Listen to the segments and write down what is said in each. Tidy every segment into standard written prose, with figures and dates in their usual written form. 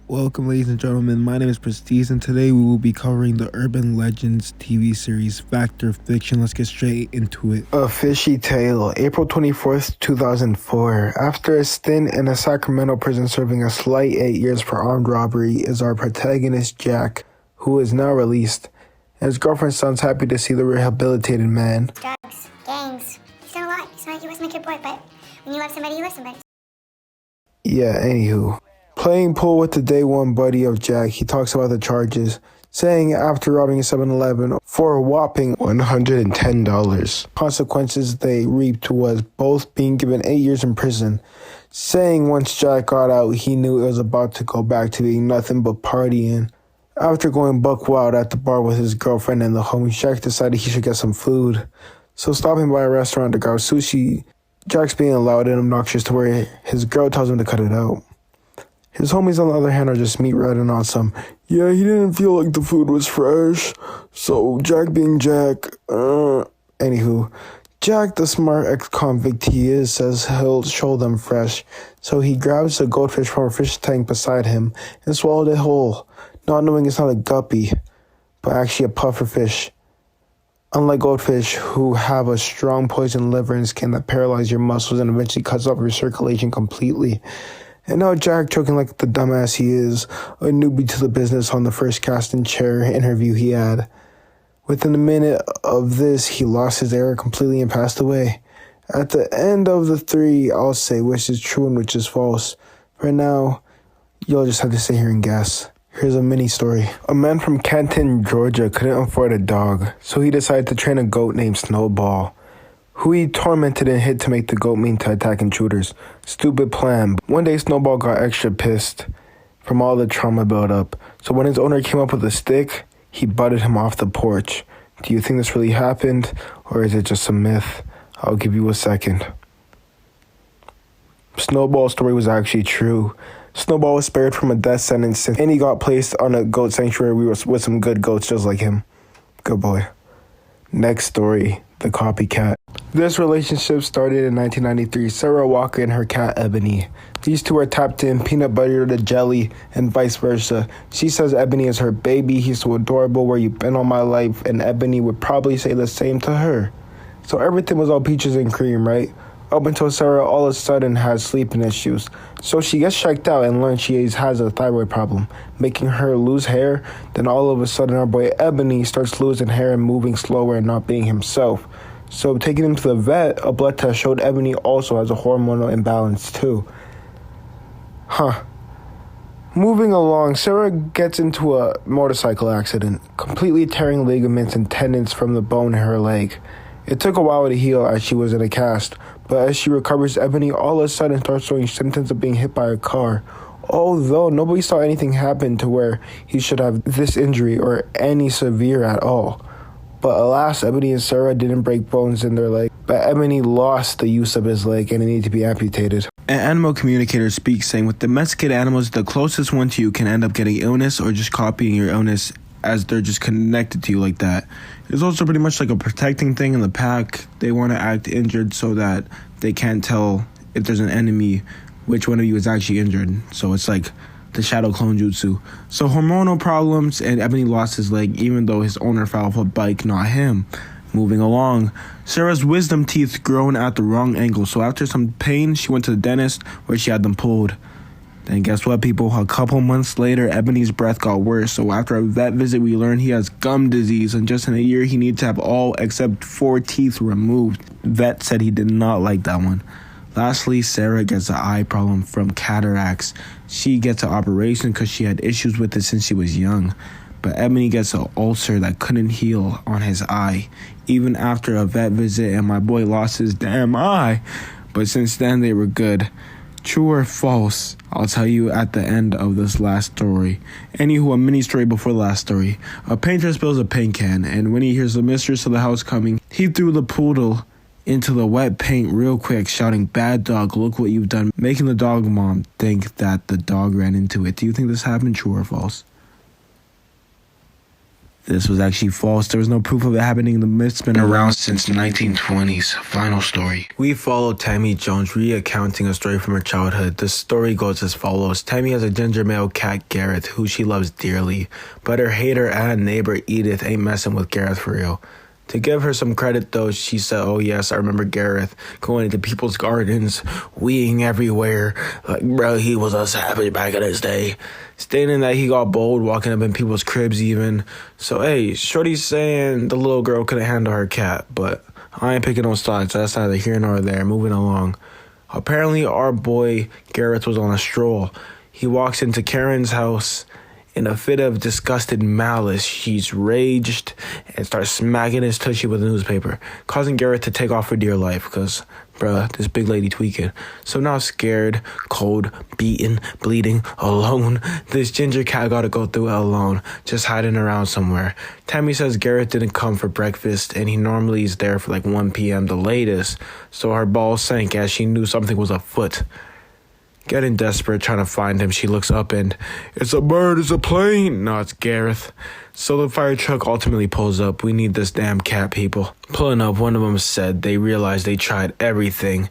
Welcome, ladies and gentlemen. My name is Prestige, and today we will be covering the Urban Legends TV series Fact or Fiction. Let's get straight into it. A Fishy Tale, April 24th, 2004. After a stint in a Sacramento prison serving a slight 8 years for armed robbery is our protagonist Jack, who is now released. And his girlfriend sounds happy to see the rehabilitated man. Drugs, gangs, he's done a lot. He wasn't a good boy, but when you love somebody, you love somebody. Yeah, anywho. Playing pool with the day one buddy of Jack, he talks about the charges, saying after robbing a 7-Eleven for a whopping $110. Consequences they reaped was both being given 8 years in prison, saying once Jack got out, he knew it was about to go back to being nothing but partying. After going buck wild at the bar with his girlfriend and the homies, Jack decided he should get some food. So stopping by a restaurant to grab sushi, Jack's being loud and obnoxious to where his girl tells him to cut it out. His homies, on the other hand, are just meat riding on some, yeah, he didn't feel like the food was fresh, so Jack being Jack, Anywho, Jack, the smart ex-convict he is, says he'll show them fresh, so he grabs a goldfish from a fish tank beside him and swallowed it whole, not knowing it's not a guppy, but actually a puffer fish. Unlike goldfish, who have a strong poison liver and skin that paralyze your muscles and eventually cuts off your circulation completely. And now Jack, choking like the dumbass he is, a newbie to the business on the first casting chair interview he had. Within a minute of this, he lost his air completely and passed away. At the end of the three, I'll say which is true and which is false. For now, you'll just have to sit here and guess. Here's a mini story. A man from Canton, Georgia couldn't afford a dog, so he decided to train a goat named Snowball, who he tormented and hit to make the goat mean to attack intruders. Stupid plan. One day Snowball got extra pissed from all the trauma built up, so when his owner came up with a stick, he butted him off the porch. Do you think this really happened, or is it just a myth? I'll give you a second. Snowball's story was actually true. Snowball was spared from a death sentence, and he got placed on a goat sanctuary with some good goats just like him. Good boy. Next story, the copycat. This relationship started in 1993. Sarah Walker and her cat Ebony. These two are tapped in peanut butter to jelly and vice versa. She says Ebony is her baby. He's so adorable. Where you been all my life? And Ebony would probably say the same to her. So everything was all peaches and cream, right? Up until Sarah all of a sudden has sleeping issues. So she gets checked out and learns she has a thyroid problem, making her lose hair. Then all of a sudden our boy Ebony starts losing hair and moving slower and not being himself. So taking him to the vet, a blood test showed Ebony also has a hormonal imbalance too. Moving along, Sarah gets into a motorcycle accident, completely tearing ligaments and tendons from the bone in her leg. It took a while to heal as she was in a cast, but as she recovers, Ebony all of a sudden starts showing symptoms of being hit by a car. Although nobody saw anything happen to where he should have this injury or any severe at all. But alas, Ebony and Sarah didn't break bones in their leg, but Ebony lost the use of his leg and it needed to be amputated. An animal communicator speaks, saying with domesticated animals, the closest one to you can end up getting illness or just copying your illness as they're just connected to you like that. It's also pretty much like a protecting thing in the pack. They want to act injured so that they can't tell if there's an enemy which one of you is actually injured. So it's like the shadow clone jutsu. So hormonal problems, and Ebony lost his leg even though his owner fell off a bike, not him. Moving along, Sarah's wisdom teeth grown at the wrong angle, so after some pain, she went to the dentist where she had them pulled. Then guess what, people? A couple months later, Ebony's breath got worse, so after a vet visit, we learned he has gum disease, and just in a year, he needs to have all except 4 teeth removed. Vet said he did not like that one. Lastly, Sarah gets an eye problem from cataracts. She gets an operation because she had issues with it since she was young. But Ebony gets an ulcer that couldn't heal on his eye, even after a vet visit, and my boy lost his damn eye. But since then, they were good. True or false? I'll tell you at the end of this last story. Anywho, a mini story before the last story. A painter spills a paint can, and when he hears the mistress of the house coming, he threw the poodle into the wet paint real quick, shouting, "Bad dog, look what you've done," making the dog mom think that the dog ran into it. Do you think this happened, true or false? This was actually false. There was no proof of it happening. The myth's been around since the 1920s. Final story. We follow Tammy Jones recounting a story from her childhood. The story goes as follows. Tammy has a ginger male cat, Gareth, who she loves dearly. But her hater and neighbor, Edith, ain't messing with Gareth for real. To give her some credit, though, she said, oh, yes, I remember Gareth going into people's gardens, weeing everywhere. Like, bro, he was a savage back in his day. Stating that he got bold, walking up in people's cribs even. So, hey, Shorty's saying the little girl couldn't handle her cat, but I ain't picking no sides. That's neither here nor there. Moving along. Apparently, our boy Gareth was on a stroll. He walks into Karen's house. In a fit of disgusted malice, she's raged and starts smacking his tushy with a newspaper, causing Gareth to take off for dear life because, bruh, this big lady tweaking. So now scared, cold, beaten, bleeding, alone, this ginger cat gotta go through it alone, just hiding around somewhere. Tammy says Gareth didn't come for breakfast and he normally is there for like 1 p.m. the latest, so her balls sank as she knew something was afoot. Getting desperate, trying to find him, she looks up and, it's a bird, it's a plane. No, it's Gareth. So the fire truck ultimately pulls up. We need this damn cat, people. Pulling up, one of them said they realized they tried everything,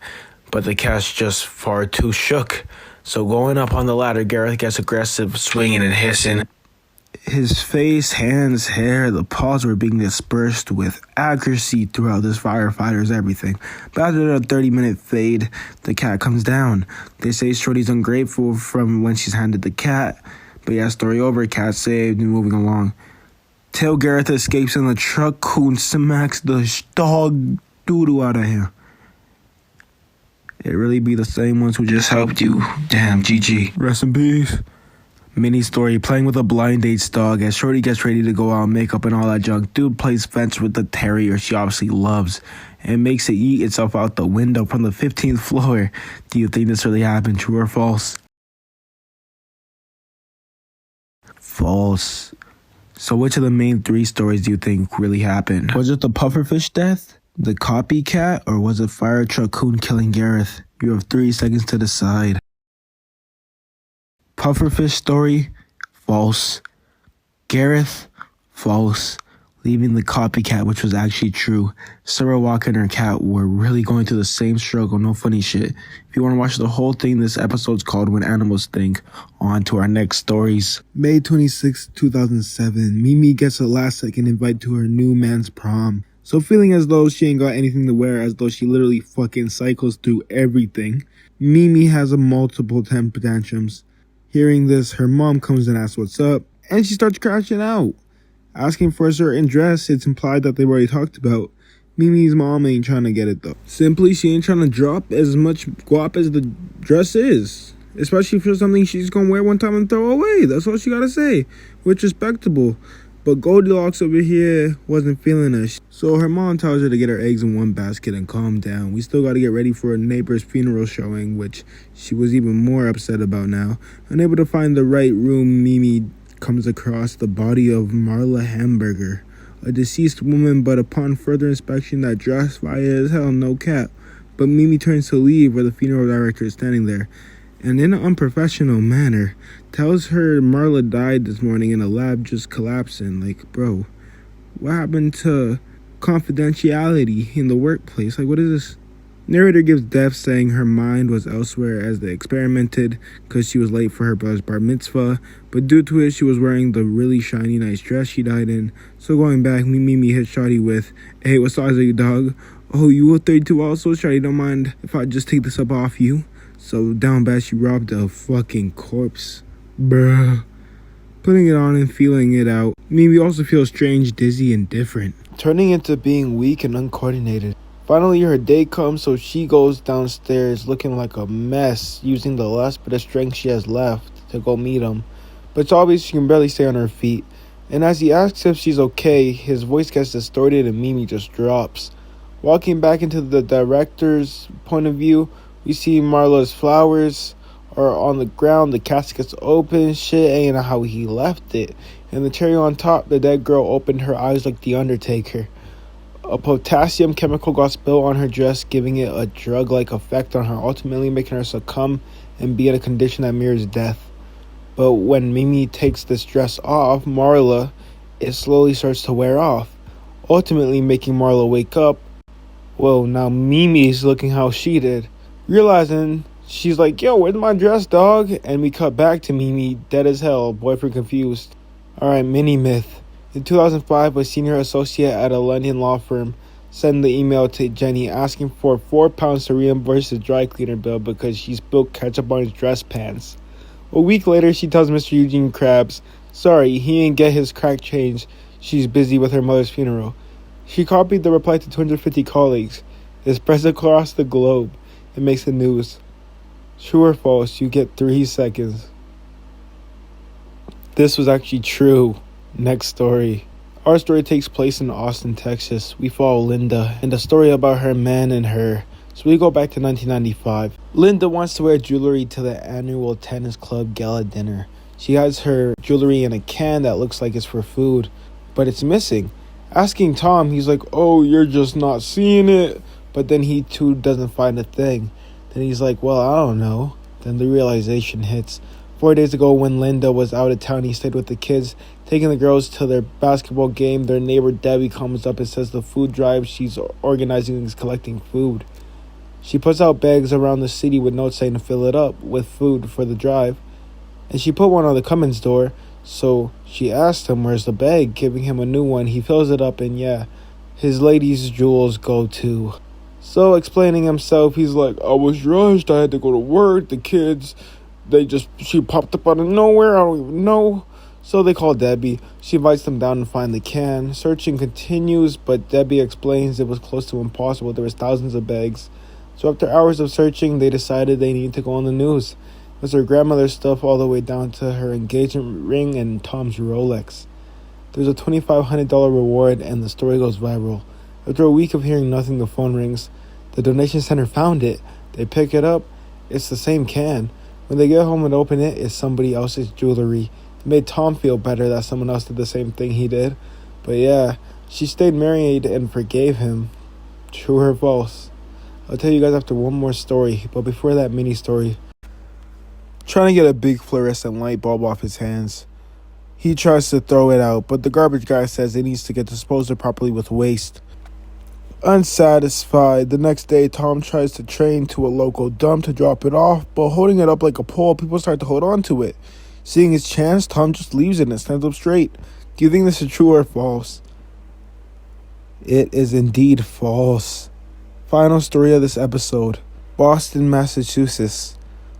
but the cat's just far too shook. So going up on the ladder, Gareth gets aggressive, swinging and hissing. His face, hands, hair, the paws were being dispersed with accuracy throughout this firefighter's everything. But after a 30-minute fade, the cat comes down. They say Shorty's ungrateful from when she's handed the cat. But yeah, story over, cat saved and moving along. Till Gareth escapes in the truck, Coon smacks the dog doo-doo out of him. It really be the same ones who just helped you. Damn, GG. Rest in peace. Mini story, playing with a blind date's dog as Shorty gets ready to go out, makeup and all that junk. Dude plays fence with the terrier she obviously loves and makes it eat itself out the window from the 15th floor. Do you think this really happened, true or false? False. So which of the main 3 stories do you think really happened? Was it the pufferfish death, the copycat, or was it fire truck Coon killing Gareth? You have 3 seconds to decide. Pufferfish story, false. Gareth, false. Leaving the copycat, which was actually true. Sarah Walker and her cat were really going through the same struggle, no funny shit. If you want to watch the whole thing, this episode's called When Animals Think. On to our next stories. May 26, 2007, Mimi gets a last-second invite to her new man's prom. So feeling as though she ain't got anything to wear, as though she literally fucking cycles through everything, Mimi has a multiple temper tantrums. Hearing this, her mom comes and asks what's up, and she starts crashing out. Asking for a certain dress, it's implied that they've already talked about. Mimi's mom ain't trying to get it though. Simply, she ain't trying to drop as much guap as the dress is. Especially for something she's gonna wear one time and throw away. That's all she gotta say. Which is respectable. But Goldilocks over here wasn't feeling it. So her mom tells her to get her eggs in one basket and calm down. We still got to get ready for a neighbor's funeral showing, which she was even more upset about now. Unable to find the right room, Mimi comes across the body of Marla Hamburger, a deceased woman, but upon further inspection that dressed fire as hell, no cap. But Mimi turns to leave where the funeral director is standing there, and in an unprofessional manner tells her Marla died this morning in a lab just collapsing. Like, bro, what happened to confidentiality in the workplace? Like, what is this? Narrator gives death, saying her mind was elsewhere as they experimented because she was late for her brother's bar mitzvah, but due to it, she was wearing the really shiny nice dress she died in. So going back, Mimi hit Shawty with, hey, what size are you, dog? Oh, you a 32 also? Shawty, don't mind if I just take this up off you? So down bad, she robbed a fucking corpse. Bruh. Putting it on and feeling it out, Mimi also feels strange, dizzy, and different, turning into being weak and uncoordinated. Finally, her day comes, so she goes downstairs looking like a mess, using the last bit of strength she has left to go meet him. But it's obvious she can barely stay on her feet. And as he asks if she's okay, his voice gets distorted and Mimi just drops. Walking back into the director's point of view, we see Marla's flowers are on the ground, the casket's open, shit ain't how he left it. And the cherry on top, the dead girl opened her eyes like the Undertaker. A potassium chemical got spilled on her dress, giving it a drug-like effect on her, ultimately making her succumb and be in a condition that mirrors death. But when Mimi takes this dress off, Marla it slowly starts to wear off, ultimately making Marlo wake up. Well, now Mimi's looking how she did, realizing she's like, yo, where's my dress, dog? And we cut back to Mimi, dead as hell, boyfriend confused. Alright, mini myth. In 2005, a senior associate at a London law firm sent the email to Jenny asking for £4 to reimburse the dry cleaner bill because she spilled ketchup on his dress pants. A week later, she tells Mr. Eugene Krabs, sorry, he didn't get his crack change. She's busy with her mother's funeral. She copied the reply to 250 colleagues. It spreads across the globe. It makes the news. True or false, you get 3 seconds. This was actually true. Next story. Our story takes place in Austin, Texas. We follow Linda and the story about her man and her. So we go back to 1995. Linda wants to wear jewelry to the annual tennis club gala dinner. She has her jewelry in a can that looks like it's for food, but it's missing. Asking Tom, he's like, oh, you're just not seeing it. But then he too doesn't find a thing. Then he's like, well, I don't know. Then the realization hits. 4 days ago when Linda was out of town, he stayed with the kids, taking the girls to their basketball game. Their neighbor Debbie comes up and says the food drive she's organizing is collecting food. She puts out bags around the city with notes saying to fill it up with food for the drive. And she put one on the Cummins door. So she asked him where's the bag, giving him a new one. He fills it up and yeah, his lady's jewels go too. So explaining himself, he's like, I was rushed, I had to go to work, the kids, she popped up out of nowhere, I don't even know. So they call Debbie. She invites them down to find the can. Searching continues, but Debbie explains it was close to impossible. There was thousands of bags. So after hours of searching, they decided they need to go on the news. It was her grandmother's stuff all the way down to her engagement ring and Tom's Rolex. There's a $2,500 reward and the story goes viral. After a week of hearing nothing, the phone rings. The donation center found it. They pick it up. It's the same can. When they get home and open it, it's somebody else's jewelry. It made Tom feel better that someone else did the same thing he did. But yeah, she stayed married and forgave him. True or false? I'll tell you guys after one more story. But before that mini story, trying to get a big fluorescent light bulb off his hands. He tries to throw it out, but the garbage guy says it needs to get disposed of properly with waste. Unsatisfied, the next day Tom tries to train to a local dump to drop it off, but holding it up like a pole, people start to hold on to it. Seeing his chance, Tom just leaves it and stands up straight. Do you think this is true or false? It is indeed false. Final story of this episode. Boston, Massachusetts.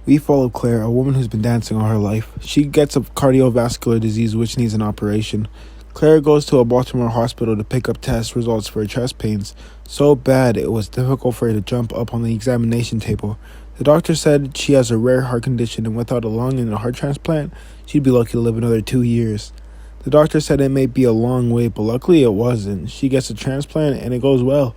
We follow Claire, a woman who's been dancing all her life. She gets a cardiovascular disease which needs an operation. Claire goes to a Baltimore hospital to pick up test results for her chest pains. So bad it was difficult for her to jump up on the examination table. The doctor said she has a rare heart condition and without a lung and a heart transplant, she'd be lucky to live another 2 years. The doctor said it may be a long wait, but luckily it wasn't. She gets a transplant and it goes well.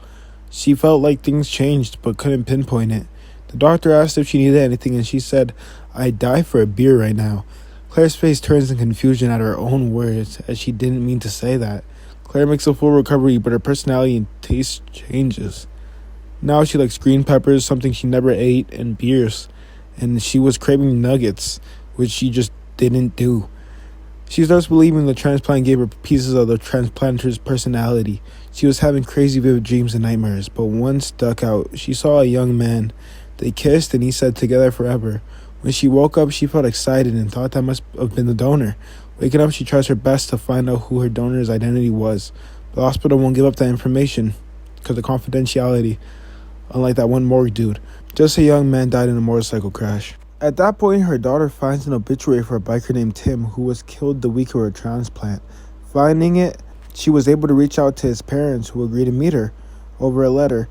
She felt like things changed but couldn't pinpoint it. The doctor asked if she needed anything and she said, I'd die for a beer right now. Claire's face turns in confusion at her own words, as she didn't mean to say that. Claire makes a full recovery, but her personality and taste changes. Now she likes green peppers, something she never ate, and beers. And she was craving nuggets, which she just didn't do. She starts believing the transplant gave her pieces of the transplanter's personality. She was having crazy vivid dreams and nightmares, but one stuck out. She saw a young man. They kissed and he said together forever. When she woke up, she felt excited and thought that must have been the donor. Waking up, she tries her best to find out who her donor's identity was. The hospital won't give up that information because of confidentiality, unlike that one morgue dude. Just a young man died in a motorcycle crash. At that point, her daughter finds an obituary for a biker named Tim who was killed the week of her transplant. Finding it, she was able to reach out to his parents who agreed to meet her over a letter.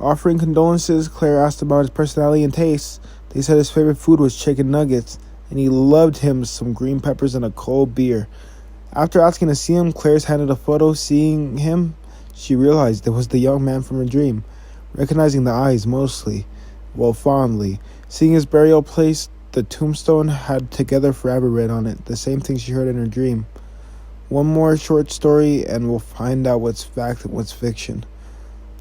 Offering condolences, Claire asked about his personality and tastes. They said his favorite food was chicken nuggets, and he loved him some green peppers and a cold beer. After asking to see him, Claire's handed a photo. Seeing him, she realized it was the young man from her dream, recognizing the eyes mostly, fondly. Seeing his burial place, the tombstone had "Together Forever" written on it, the same thing she heard in her dream. One more short story, and we'll find out what's fact and what's fiction.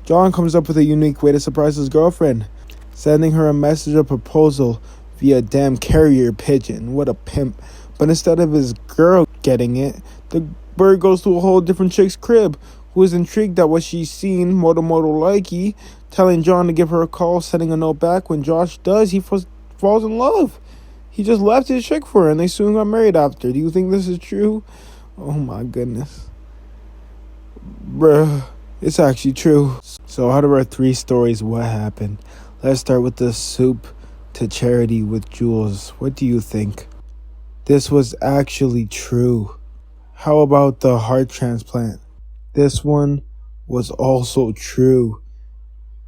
John comes up with a unique way to surprise his girlfriend, sending her a message of proposal via a damn carrier pigeon. What a pimp. But instead of his girl getting it, the Bird goes to a whole different chick's crib, who is intrigued at what she's seen, Moto likey, telling John to give her a call, sending a note back. When Josh does, he falls in love. He just left his chick for her, and they soon got married after. Do you think this is true? Oh my goodness. Bruh, it's actually true. So out of our 3 stories, what happened? Let's start with the soup to charity with Jules. What do you think? This was actually true. How about the heart transplant? This one was also true,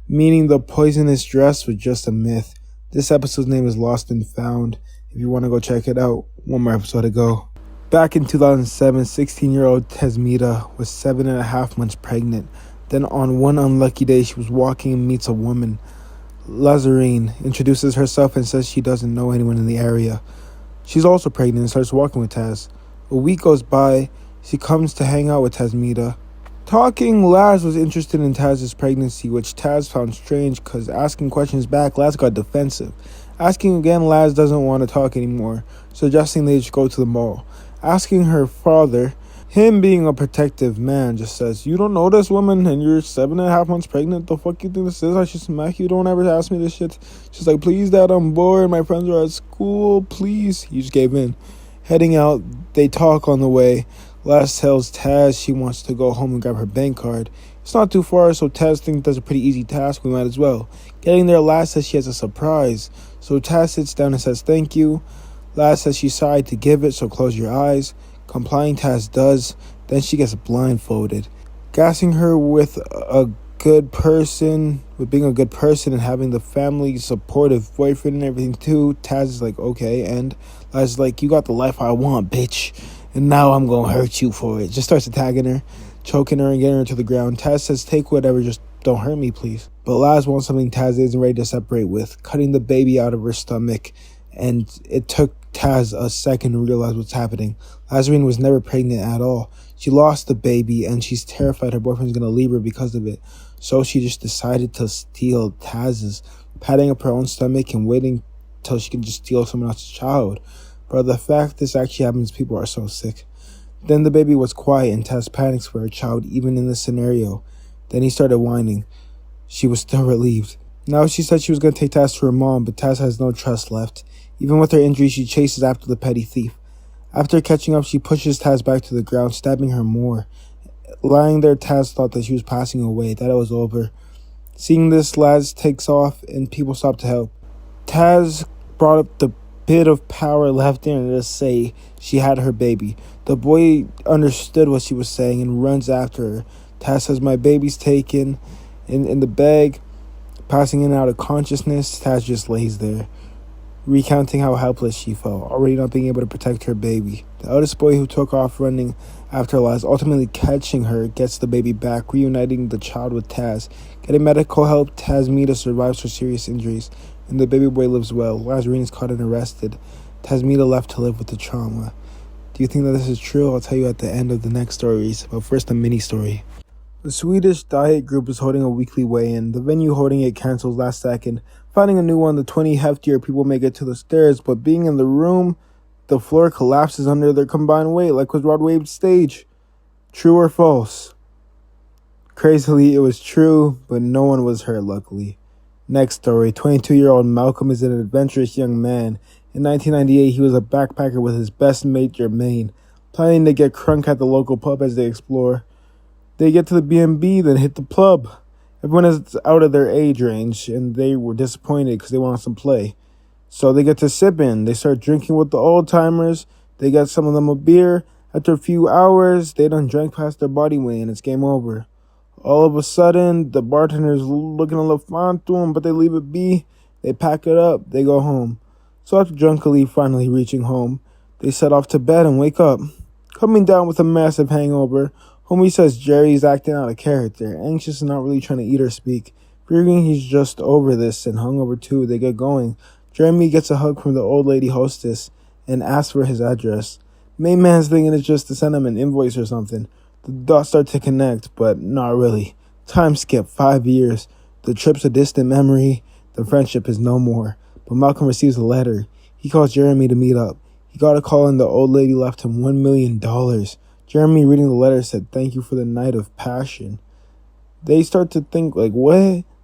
meaning the poisonous dress was just a myth. This episode's name is Lost and Found. If you want to go check it out, one more episode to go. Back in 2007, 16-year-old Tesmita was 7.5 months pregnant. Then on one unlucky day, she was walking and meets a woman. Lazarine introduces herself and says she doesn't know anyone in the area. She's also pregnant and starts walking with Taz. A week goes by. She comes to hang out with Tesmita. Talking, Laz was interested in Taz's pregnancy, which Taz found strange because asking questions back, Laz got defensive. Asking again, Laz doesn't want to talk anymore, suggesting they should go to the mall. Asking her father, him being a protective man, just says, "You don't know this woman and you're 7.5 months pregnant? The fuck you think this is? I should smack you. Don't ever ask me this shit." She's like, "Please, Dad, I'm bored. My friends are at school. Please." He just gave in. Heading out, they talk on the way. Laz tells Taz she wants to go home and grab her bank card. It's not too far, so Taz thinks that's a pretty easy task. We might as well. Getting there, Laz says she has a surprise. So Taz sits down and says thank you. Laz says she's sorry to give it, so close your eyes. Complying, Taz does. Then she gets blindfolded. Gassing her with being a good person and having the family supportive boyfriend and everything too. Taz is like, okay, and Laz is like, "You got the life I want, bitch. And now I'm gonna hurt you for it." Just starts attacking her, choking her and getting her to the ground. Taz says, "Take whatever, just don't hurt me, please." But Laz wants something Taz isn't ready to separate with, cutting the baby out of her stomach. And it took Taz a second to realize what's happening. Lazarine was never pregnant at all. She lost the baby and she's terrified her boyfriend's gonna leave her because of it. So she just decided to steal Taz's, patting up her own stomach and waiting till she can just steal someone else's child. But the fact this actually happens, people are so sick. Then the baby was quiet and Taz panics for her child even in this scenario. Then he started whining. She was still relieved. Now she said she was going to take Taz to her mom, but Taz has no trust left. Even with her injury, she chases after the petty thief. After catching up, she pushes Taz back to the ground, stabbing her more. Lying there, Taz thought that she was passing away, that it was over. Seeing this, Laz takes off and people stop to help. Taz brought up the bit of power left in her to say she had her baby. The boy understood what she was saying and runs after her. Taz says, "My baby's taken." In the bag, passing in and out of consciousness, Taz just lays there, recounting how helpless she felt, already not being able to protect her baby. The eldest boy, who took off running after Laz, ultimately catching her, gets the baby back, reuniting the child with Taz. Getting medical help, Tasmita survives her serious injuries, and the baby boy lives well. Lazarine is caught and arrested. Tasmita left to live with the trauma. Do you think that this is true? I'll tell you at the end of the next stories, but first a mini story. The Swedish diet group is holding a weekly weigh-in. The venue holding it cancels last second. Finding a new one, the 20 heftier people make it to the stairs, but being in the room, the floor collapses under their combined weight, like with Rod Wave's stage. True or false? Crazily, it was true, but no one was hurt, luckily. Next story, 22-year-old Malcolm is an adventurous young man. In 1998, he was a backpacker with his best mate, Jermaine, planning to get crunk at the local pub as they explore. They get to the B&B, then hit the club. Everyone is out of their age range, and they were disappointed because they wanted some play. So they get to sipping. They start drinking with the old-timers. They get some of them a beer. After a few hours, they done drank past their body weight, and it's game over. All of a sudden, the bartender's looking a little fine to them, but they leave it be. They pack it up. They go home. So after drunkily finally reaching home, they set off to bed and wake up. Coming down with a massive hangover, homie says Jerry's acting out of character, anxious and not really trying to eat or speak. Figuring he's just over this and hungover too, they get going. Jeremy gets a hug from the old lady hostess and asks for his address. Main man's thinking it's just to send him an invoice or something. The dots start to connect, but not really. Time skip 5 years. The trip's a distant memory. The friendship is no more. But Malcolm receives a letter. He calls Jeremy to meet up. He got a call and the old lady left him $1 million. Jeremy, reading the letter, said, "Thank you for the night of passion." They start to think, like, what?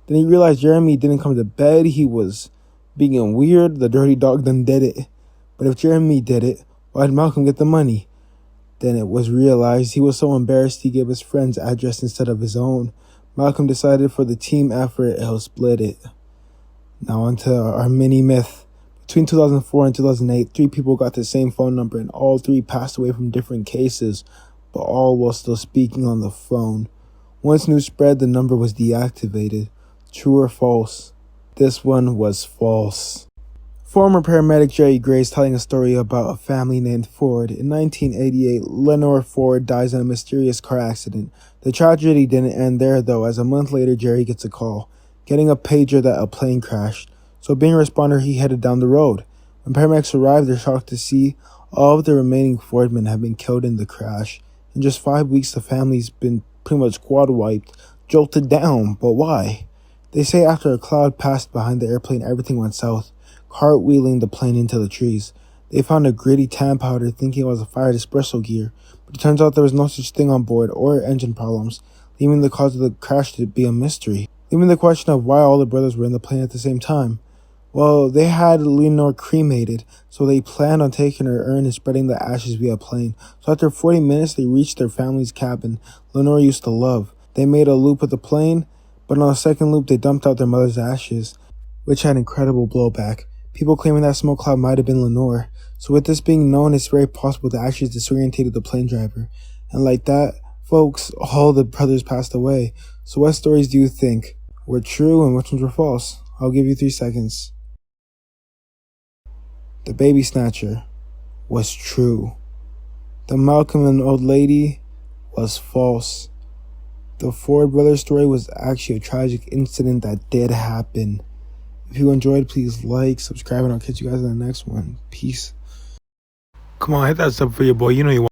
Then he realized Jeremy didn't come to bed. He was being weird. The dirty dog then did it. But if Jeremy did it, why did Malcolm get the money? Then it was realized he was so embarrassed he gave his friend's address instead of his own. Malcolm decided for the team effort, he'll split it. Now on to our mini myth. Between 2004 and 2008, 3 people got the same phone number and all 3 passed away from different cases, but all while still speaking on the phone. Once news spread, the number was deactivated. True or false? This one was false. Former paramedic Jerry Gray is telling a story about a family named Ford. In 1988, Lenore Ford dies in a mysterious car accident. The tragedy didn't end there, though, as a month later, Jerry gets a call, getting a pager that a plane crashed. So being a responder, he headed down the road. When paramedics arrived, they're shocked to see all of the remaining Ford men have been killed in the crash. In just 5 weeks, the family's been pretty much squad wiped, jolted down. But why? They say after a cloud passed behind the airplane, everything went south, cartwheeling the plane into the trees. They found a gritty tan powder thinking it was a fired espresso gear, but it turns out there was no such thing on board or engine problems, leaving the cause of the crash to be a mystery. Leaving the question of why all the brothers were in the plane at the same time. Well, they had Lenore cremated, so they planned on taking her urn and spreading the ashes via plane. So after 40 minutes, they reached their family's cabin Lenore used to love. They made a loop with the plane, but on a second loop, they dumped out their mother's ashes, which had incredible blowback. People claiming that smoke cloud might have been Lenore. So with this being known, it's very possible the ashes disorientated the plane driver. And like that, folks, all the brothers passed away. So what stories do you think were true and which ones were false? I'll give you 3 seconds. The baby snatcher was true. The Malcolm and old lady was false. The Ford brothers story was actually a tragic incident that did happen. If you enjoyed, please like, subscribe, and I'll catch you guys in the next one. Peace. Come on, hit that sub for your boy. You know you want.